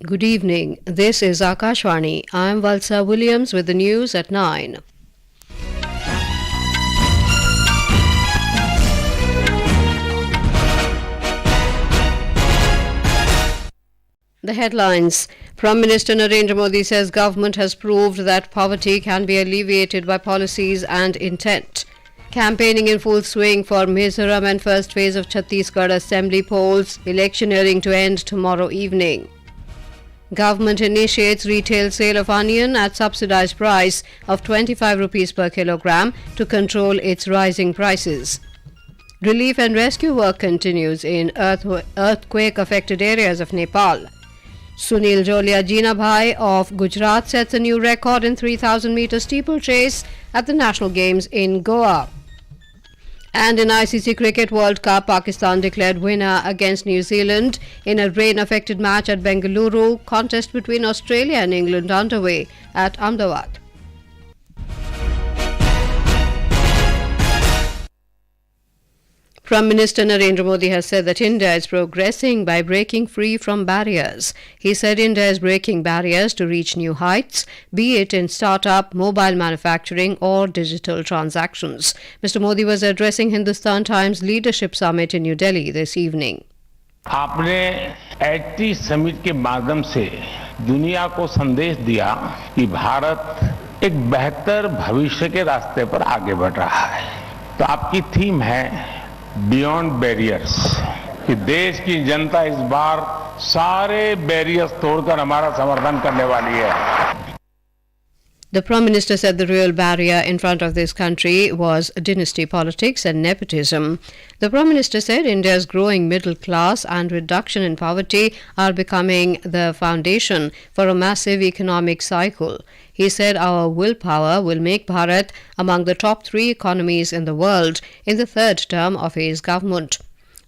Good evening. This is Akashvani. I'm Valsa Williams with the news at 9. The headlines. Prime Minister Narendra Modi says government has proved that poverty can be alleviated by policies and intent. Campaigning in full swing for Mizoram and first phase of Chhattisgarh Assembly polls. Electioneering to end tomorrow evening. Government initiates retail sale of onion at subsidised price of 25 rupees per kilogram to control its rising prices. Relief and rescue work continues in earthquake-affected areas of Nepal. Sunil Joliya Jinabhai of Gujarat sets a new record in 3,000 metre steeplechase at the National Games in Goa. And in ICC Cricket World Cup, Pakistan declared winner against New Zealand in a rain-affected match at Bengaluru. Contest between Australia and England underway at Ahmedabad. Prime Minister Narendra Modi has said that India is progressing by breaking free from barriers. He said India is breaking barriers to reach new heights, be it in startup, mobile manufacturing or digital transactions. Mr. Modi was addressing Hindustan Times Leadership Summit in New Delhi this evening. आपने 80 summit के माध्यम से दुनिया को संदेश दिया कि भारत एक बेहतर भविष्य के रास्ते पर आगे बढ़ रहा है। तो आपकी थीम है बियॉन्ड बैरियर्स कि देश की जनता इस बार सारे बैरियर्स तोड़कर हमारा समर्थन करने वाली है। The Prime Minister said the real barrier in front of this country was dynasty politics and nepotism. The Prime Minister said India's growing middle class and reduction in poverty are becoming the foundation for a massive economic cycle. He said our willpower will make Bharat among the top 3 economies in the world in the third term of his government.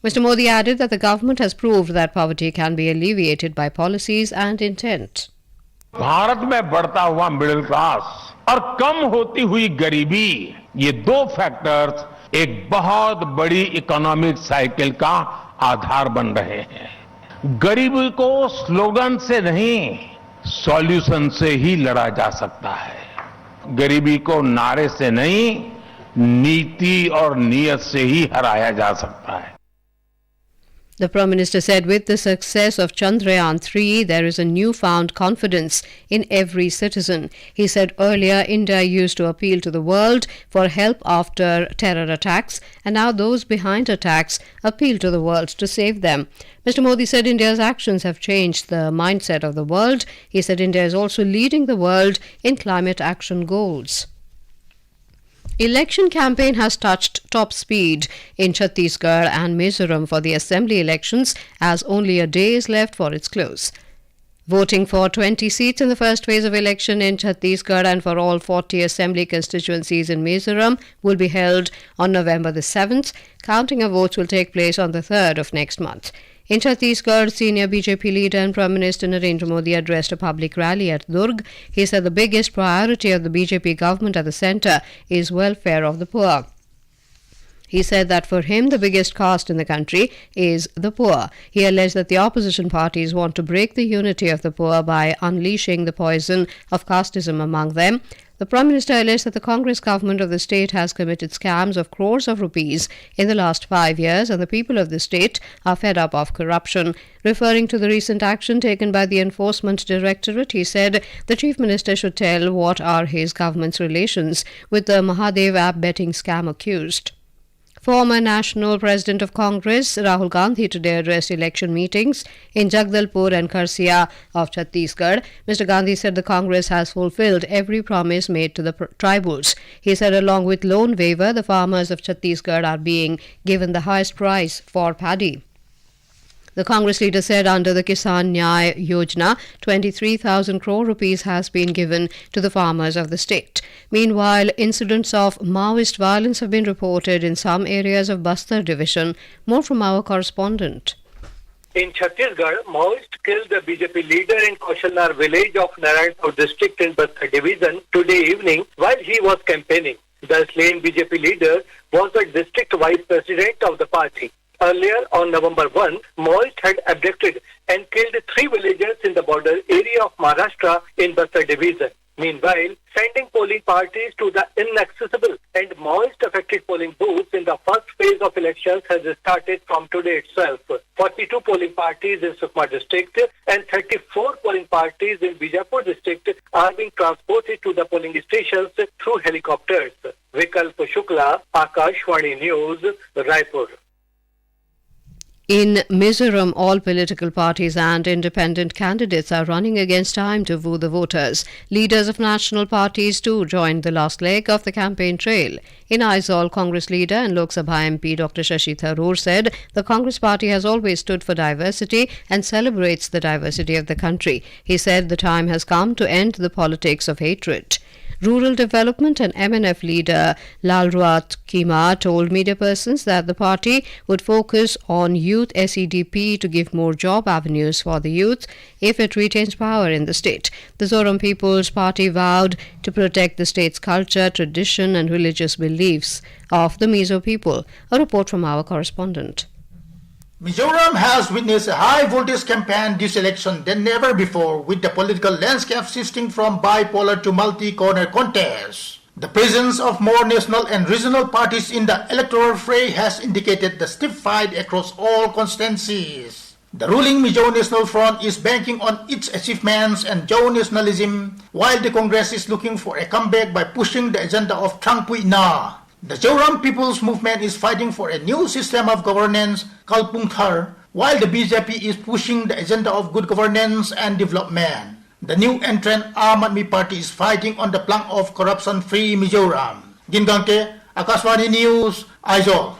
Mr. Modi added that the government has proved that poverty can be alleviated by policies and intent. Bharat में बढ़ता हुआ middle class और कम होती हुई गरीबी, ये 2 factors एक बहुत बड़ी इकोनॉमिक साइकिल का आधार बन रहे हैं। गरीबी को स्लोगन से नहीं, सॉल्यूशन से ही लड़ा जा सकता है। गरीबी को नारे से नहीं, नीति और नीयत से ही हराया जा सकता है। The Prime Minister said with the success of Chandrayaan 3, there is a newfound confidence in every citizen. He said earlier India used to appeal to the world for help after terror attacks, and now those behind attacks appeal to the world to save them. Mr. Modi said India's actions have changed the mindset of the world. He said India is also leading the world in climate action goals. Election campaign has touched top speed in Chhattisgarh and Mizoram for the assembly elections as only a day is left for its close. Voting for 20 seats in the first phase of election in Chhattisgarh and for all 40 assembly constituencies in Mizoram will be held on November the 7th. Counting of votes will take place on the 3rd of next month. In Chhattisgarh, senior BJP leader and Prime Minister Narendra Modi addressed a public rally at Durg. He said the biggest priority of the BJP government at the centre is welfare of the poor. He said that for him the biggest caste in the country is the poor. He alleged that the opposition parties want to break the unity of the poor by unleashing the poison of casteism among them. The Prime Minister alleged that the Congress government of the state has committed scams of crores of rupees in the last 5 years and the people of the state are fed up of corruption. Referring to the recent action taken by the Enforcement Directorate, he said the Chief Minister should tell what are his government's relations with the Mahadev app betting scam accused. Former National President of Congress Rahul Gandhi today addressed election meetings in Jagdalpur and Kharsia of Chhattisgarh. Mr. Gandhi said the Congress has fulfilled every promise made to the tribals. He said along with loan waiver, the farmers of Chhattisgarh are being given the highest price for paddy. The Congress leader said under the Kisan Nyay Yojana, 23,000 crore rupees has been given to the farmers of the state. Meanwhile, incidents of Maoist violence have been reported in some areas of Bastar division. More from our correspondent. In Chhattisgarh, Maoists killed the BJP leader in Kaushalnar village of Narayanpur district in Bastar division today evening while he was campaigning. The slain BJP leader was the district vice president of the party. Earlier, on November 1, Maoists had abducted and killed 3 villagers in the border area of Maharashtra in Bastar division. Meanwhile, sending polling parties to the inaccessible and Maoist-affected polling booths in the first phase of elections has started from today itself. 42 polling parties in Sukma district and 34 polling parties in Bijapur district are being transported to the polling stations through helicopters. Vikalp Shukla, Akashvani News, Raipur. In Mizoram, all political parties and independent candidates are running against time to woo the voters. Leaders of national parties too joined the last leg of the campaign trail. In Aizawl, Congress leader and Lok Sabha MP Dr. Shashi Tharoor said the Congress party has always stood for diversity and celebrates the diversity of the country. He said the time has come to end the politics of hatred. Rural Development and MNF leader Lalruat Kima told media persons that the party would focus on youth SEDP to give more job avenues for the youth if it retains power in the state. The Mizoram People's Party vowed to protect the state's culture, tradition and religious beliefs of the Mizo people. A report from our correspondent. Mizoram has witnessed a high-voltage campaign this election than never before, with the political landscape shifting from bipolar to multi-corner contest. The presence of more national and regional parties in the electoral fray has indicated the stiff fight across all constituencies. The ruling Mizo National Front is banking on its achievements and Jaw nationalism, while the Congress is looking for a comeback by pushing the agenda of Thangpui Na. The Mizoram People's Movement is fighting for a new system of governance called Pungthar, while the BJP is pushing the agenda of good governance and development. The new entrant Aam Aadmi Party is fighting on the plank of corruption-free Mizoram. Gingangke, Akashvani News, Aizawl.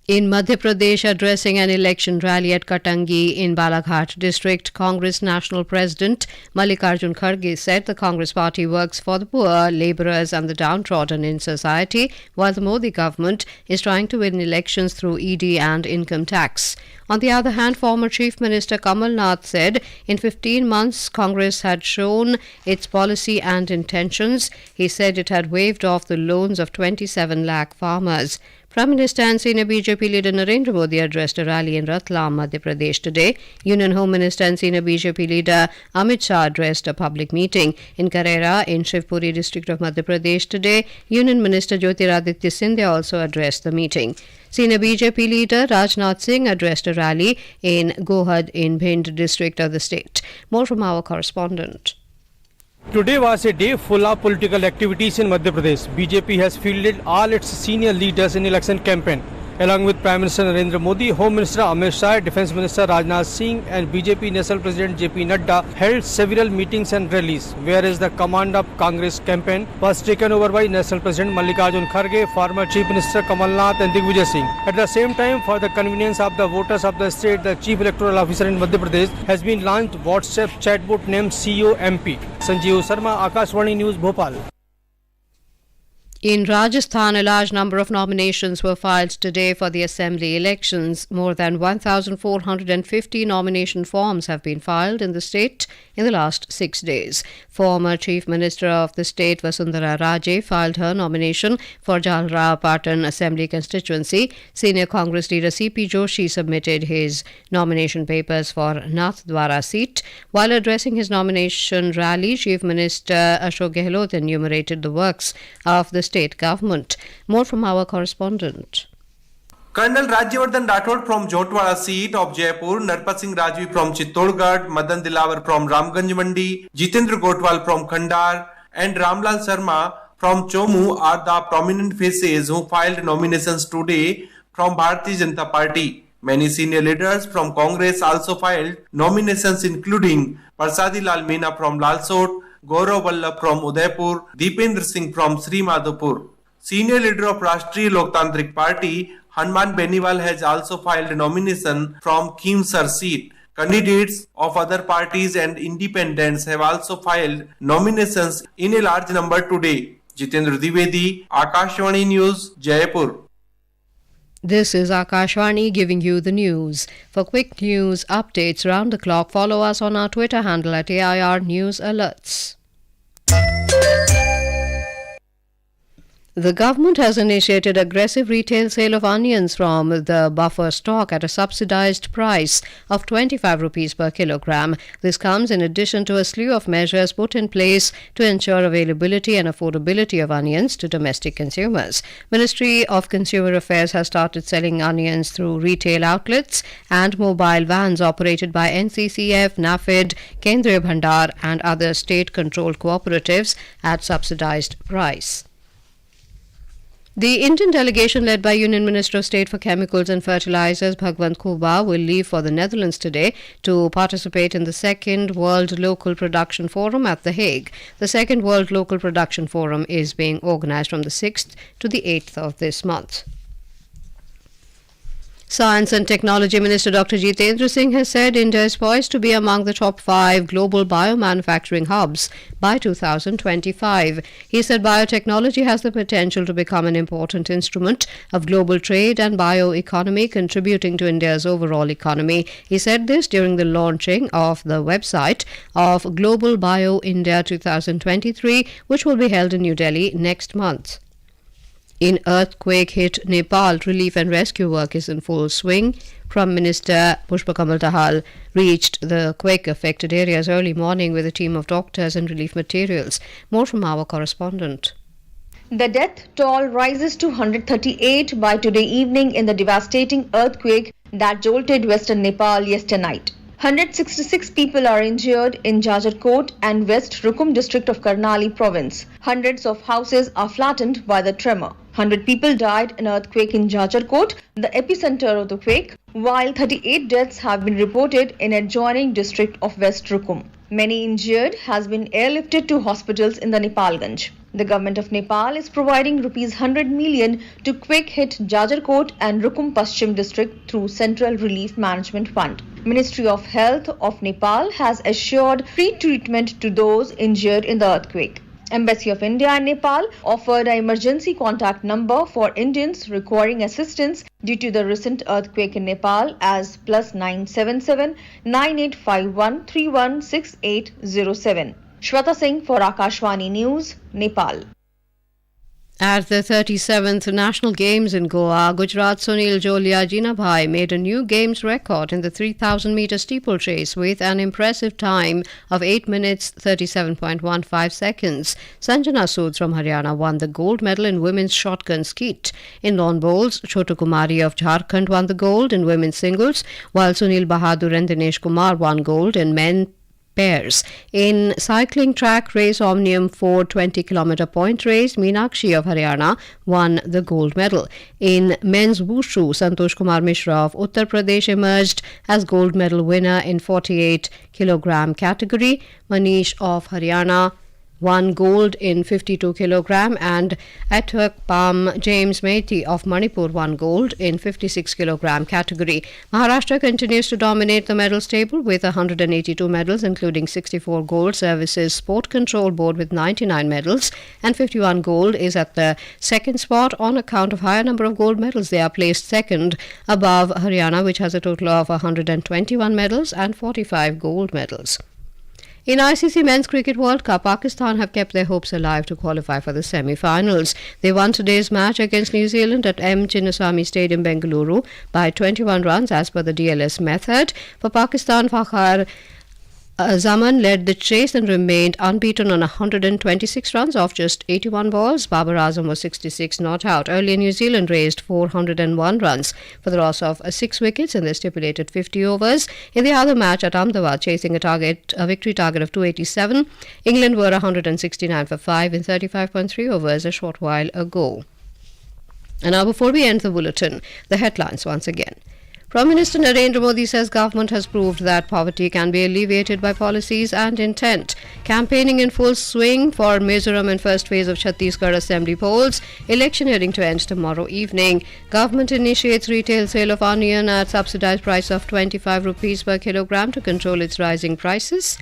In Madhya Pradesh, addressing an election rally at Katangi in Balaghat district, Congress National President Mallikarjun Kharge said the Congress party works for the poor, labourers and the downtrodden in society, while the Modi government is trying to win elections through ED and income tax. On the other hand, former Chief Minister Kamal Nath said in 15 months Congress had shown its policy and intentions. He said it had waived off the loans of 27 lakh farmers. Prime Minister and senior BJP leader Narendra Modi addressed a rally in Ratlam, Madhya Pradesh today. Union Home Minister and senior BJP leader Amit Shah addressed a public meeting in Karera in Shivpuri district of Madhya Pradesh today. Union Minister Jyotiraditya Scindia also addressed the meeting. Senior BJP leader Rajnath Singh addressed a rally in Gohad in Bhind district of the state. More from our correspondent. Today was a day full of political activities in Madhya Pradesh. BJP has fielded all its senior leaders in election campaign. Along with Prime Minister Narendra Modi, Home Minister Amit Shah, Defence Minister Rajnath Singh and BJP National President JP Nadda held several meetings and rallies, whereas the command of Congress campaign was taken over by National President Mallikarjun Kharge, former Chief Minister Kamal Nath and Digvijay Singh. At the same time, for the convenience of the voters of the state, the Chief Electoral Officer in Madhya Pradesh has been launched WhatsApp chatbot named CEO MP. Sanjeev Sharma, Akashvani News, Bhopal. In Rajasthan, a large number of nominations were filed today for the Assembly elections. More than 1,450 nomination forms have been filed in the state in the last 6 days. Former Chief Minister of the state Vasundhara Raje filed her nomination for Jalra Patan Assembly constituency. Senior Congress leader C.P. Joshi submitted his nomination papers for Nathdwara seat. While addressing his nomination rally, Chief Minister Ashok Gehlot enumerated the works of the state government. More from our correspondent. Colonel Rajyavardhan Rathod from Jotwara seat of Jaipur, Narpat Singh Rajvi from Chittorgarh, Madan Dilawar from Ramganj Mandi, Jitendra Gotwal from Khandar and Ramlal Sharma from Chomu are the prominent faces who filed nominations today from Bharatiya Janata Party. Many senior leaders from Congress also filed nominations including Parsadi Lal Meena from Lalsot, Gaurav Vallabh from Udaipur, Deependra Singh from Sri Madhopur. Senior leader of Rashtriya Loktantrik Party, Hanuman Beniwal has also filed a nomination from Keemsar seat. Candidates of other parties and independents have also filed nominations in a large number today. Jitendra Dwivedi, Akashvani News, Jaipur. This is Akashvani giving you the news. For quick news updates round the clock, follow us on our Twitter handle at AIR News Alerts. The government has initiated aggressive retail sale of onions from the buffer stock at a subsidised price of 25 rupees per kilogram. This comes in addition to a slew of measures put in place to ensure availability and affordability of onions to domestic consumers. Ministry of Consumer Affairs has started selling onions through retail outlets and mobile vans operated by NCCF, NAFED, Kendriya Bhandar and other state-controlled cooperatives at subsidised price. The Indian delegation led by Union Minister of State for Chemicals and Fertilizers Bhagwant Khubha will leave for the Netherlands today to participate in the Second World Local Production Forum at The Hague. The Second World Local Production Forum is being organized from the 6th to the 8th of this month. Science and Technology Minister Dr. Jitendra Singh has said India is poised to be among the top 5 global biomanufacturing hubs by 2025. He said biotechnology has the potential to become an important instrument of global trade and bioeconomy, contributing to India's overall economy. He said this during the launching of the website of Global Bio India 2023, which will be held in New Delhi next month. In earthquake-hit Nepal, relief and rescue work is in full swing. Prime Minister Pushpakamal Dahal reached the quake-affected areas early morning with a team of doctors and relief materials. More from our correspondent. The death toll rises to 138 by today evening in the devastating earthquake that jolted western Nepal yesterday night. 166 people are injured in Jajarkot and West Rukum district of Karnali province. Hundreds of houses are flattened by the tremor. 100 people died in earthquake in Jajarkot, the epicenter of the quake, while 38 deaths have been reported in adjoining district of West Rukum. Many injured has been airlifted to hospitals in the Nepalganj. The government of Nepal is providing rupees 100 million to quake-hit Jajarkot and Rukum Paschim district through Central Relief Management Fund. Ministry of Health of Nepal has assured free treatment to those injured in the earthquake. Embassy of India in Nepal offered an emergency contact number for Indians requiring assistance due to the recent earthquake in Nepal as +977 9851 316807. Shweta Singh for Akashvani News, Nepal. At the 37th National Games in Goa, Gujarat Sunil Joliya Jinabhai made a new Games record in the 3,000-metre steeplechase with an impressive time of 8 minutes 37.15 seconds. Sanjana Sood from Haryana won the gold medal in women's shotgun skeet. In lawn bowls, Chotu Kumari of Jharkhand won the gold in women's singles, while Sunil Bahadur and Dinesh Kumar won gold in men pairs. In cycling track race Omnium 420 km point race, Meenakshi of Haryana won the gold medal. In men's wushu, Santosh Kumar Mishra of Uttar Pradesh emerged as gold medal winner in 48 kg category. Manish of Haryana won gold in 52 kg and Athwakpam James Methi of Manipur won gold in 56 kg category. Maharashtra continues to dominate the medals table with 182 medals, including 64 gold. Services Sport Control Board with 99 medals and 51 gold is at the second spot on account of higher number of gold medals. They are placed second above Haryana, which has a total of 121 medals and 45 gold medals. In ICC Men's Cricket World Cup, Pakistan have kept their hopes alive to qualify for the semi-finals. They won today's match against New Zealand at M. Chinnaswamy Stadium, Bengaluru by 21 runs as per the DLS method. For Pakistan, Fakhar Zaman led the chase and remained unbeaten on 126 runs off just 81 balls. Babar Azam was 66 not out. Earlier, New Zealand raised 401 runs for the loss of 6 wickets in the stipulated 50 overs. In the other match at Ahmedabad, chasing a victory target of 287, England were 169 for 5 in 35.3 overs a short while ago. And now, before we end the bulletin, the headlines once again. Prime Minister Narendra Modi says government has proved that poverty can be alleviated by policies and intent. Campaigning in full swing for Mizoram and first phase of Chhattisgarh Assembly polls. Electioneering to end tomorrow evening. Government initiates retail sale of onion at subsidised price of 25 rupees per kilogram to control its rising prices.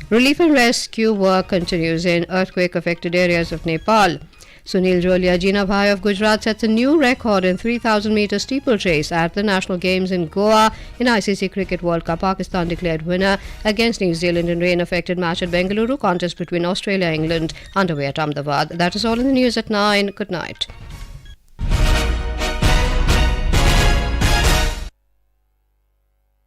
Relief and rescue work continues in earthquake-affected areas of Nepal. Sunil Jinabhai of Gujarat sets a new record in 3,000 metre steeplechase at the National Games in Goa. In ICC Cricket World Cup, Pakistan declared winner against New Zealand in rain-affected match at Bengaluru. Contest between Australia and England underway at Ahmedabad. That is all in the news at 9. Good night.